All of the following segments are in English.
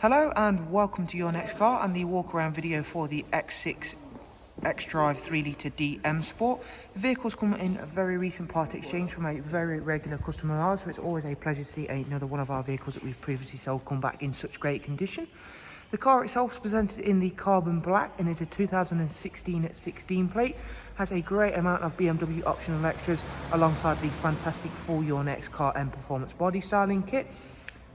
Hello and welcome to your next car and the walk around video for the X6 Xdrive 3-litre D M Sport. The vehicle's come in a very recent part exchange from a very regular customer of ours, so it's always a pleasure to see another one of our vehicles that we've previously sold come back in such great condition. The car itself is presented in the carbon black and is a 2016 16 plate. Has a great amount of BMW optional extras alongside the fantastic full YNC Mperformance body styling kit.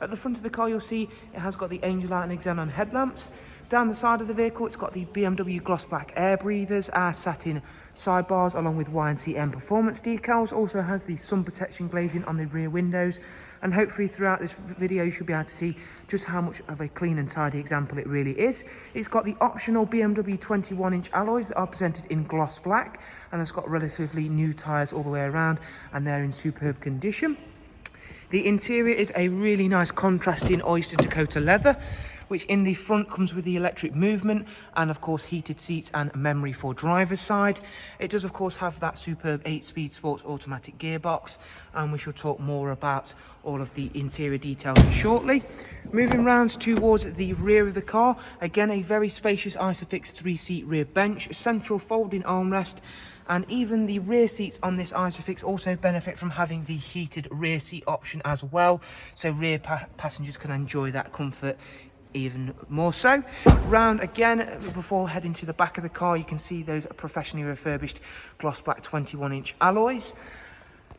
At the front of the car you'll see it has got the angel light and xenon headlamps. Down the side of the vehicle it's got the BMW gloss black air breathers, our satin sidebars along with YNC Mperformance decals. Also has the sun protection glazing on the rear windows, and hopefully throughout this video you should be able to see just how much of a clean and tidy example it really is. It's got the optional BMW 21-inch alloys that are presented in gloss black, and it's got relatively new tyres all the way around and they're in superb condition. The interior is a really nice contrasting oyster Dakota leather, which in the front comes with the electric movement and of course heated seats and memory for driver's side. It does of course have that superb 8-speed sports automatic gearbox, and we shall talk more about all of the interior details shortly. Moving round towards the rear of the car, again a very spacious Isofix 3-seat rear bench, a central folding armrest, and even the rear seats on this Isofix also benefit from having the heated rear seat option as well, so rear passengers can enjoy that comfort even more so. Round again, before heading to the back of the car, you can see those professionally refurbished gloss black 21-inch alloys,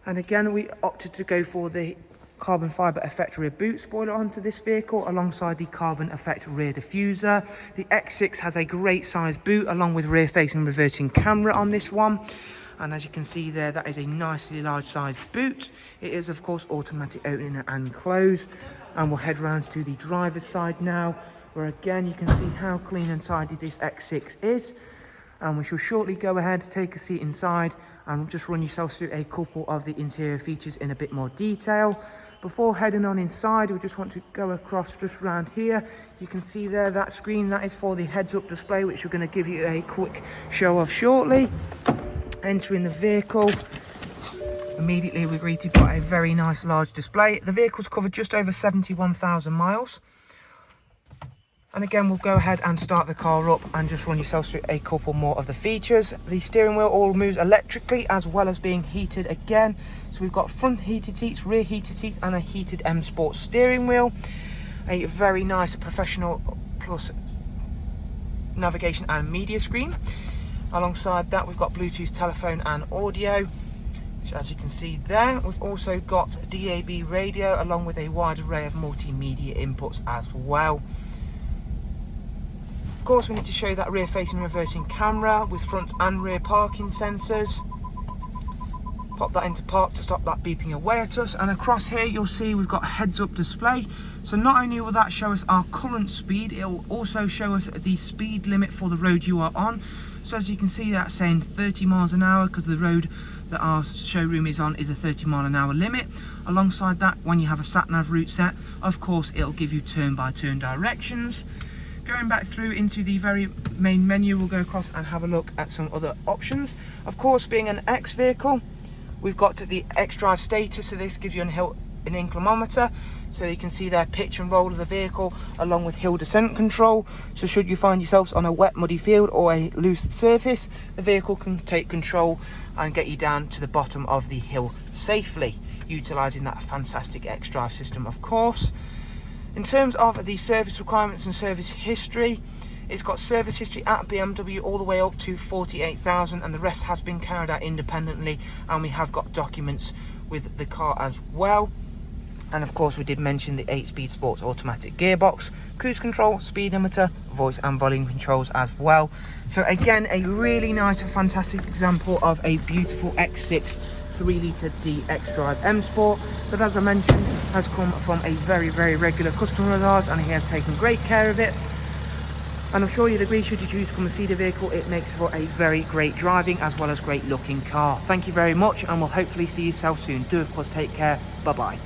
and again we opted to go for the carbon fibre effect rear boot spoiler onto this vehicle alongside the carbon effect rear diffuser. The X6 has a great size boot along with rear facing reversing camera on this one, and as you can see there, that is a nicely large size boot. It is of course automatic opening and close. And we'll head round to the driver's side now, where again you can see how clean and tidy this X6 is, and we shall shortly go ahead, take a seat inside and just run yourself through a couple of the interior features in a bit more detail. Before heading on inside, we just want to go across just round here. You can see there that screen, that is for the heads-up display, which we're going to give you a quick show of shortly. Entering the vehicle, immediately we greeted by a very nice large display. The vehicle's covered just over 71,000 miles. And again, we'll go ahead and start the car up and just run yourselves through a couple more of the features. The steering wheel all moves electrically as well as being heated again. So we've got front heated seats, rear heated seats and a heated M Sport steering wheel. A very nice professional plus navigation and media screen. Alongside that we've got Bluetooth, telephone and audio, which as you can see there. We've also got DAB radio along with a wide array of multimedia inputs as well. Of course we need to show you that rear facing reversing camera with front and rear parking sensors. Pop that into park to stop that beeping away at us, and across here you'll see we've got a heads up display. So not only will that show us our current speed, it will also show us the speed limit for the road you are on. So as you can see, that's saying 30 miles an hour because the road that our showroom is on is a 30-mile-an-hour limit. Alongside that, when you have a sat-nav route set, of course it'll give you turn-by-turn directions. Going back through into the very main menu, we'll go across and have a look at some other options. Of course, being an X vehicle, we've got the Xdrive status, so this gives you an inclinometer, so you can see their pitch and roll of the vehicle along with hill descent control. So should you find yourselves on a wet muddy field or a loose surface, the vehicle can take control and get you down to the bottom of the hill safely, utilising that fantastic Xdrive system of course. In terms of the service requirements and service history, it's got service history at BMW all the way up to 48,000, and the rest has been carried out independently, and we have got documents with the car as well. And of course we did mention the 8-speed sports automatic gearbox, cruise control, speed limiter, voice and volume controls as well. So again, a really nice fantastic example of a beautiful X6 3-litre D Xdrive M Sport that, as I mentioned, has come from a very regular customer of ours, and he has taken great care of it. And I'm sure you'd agree, should you choose to come and see the vehicle, it makes for a very great driving as well as great looking car. Thank you very much, and we'll hopefully see yourself soon. Do of course take care. Bye bye.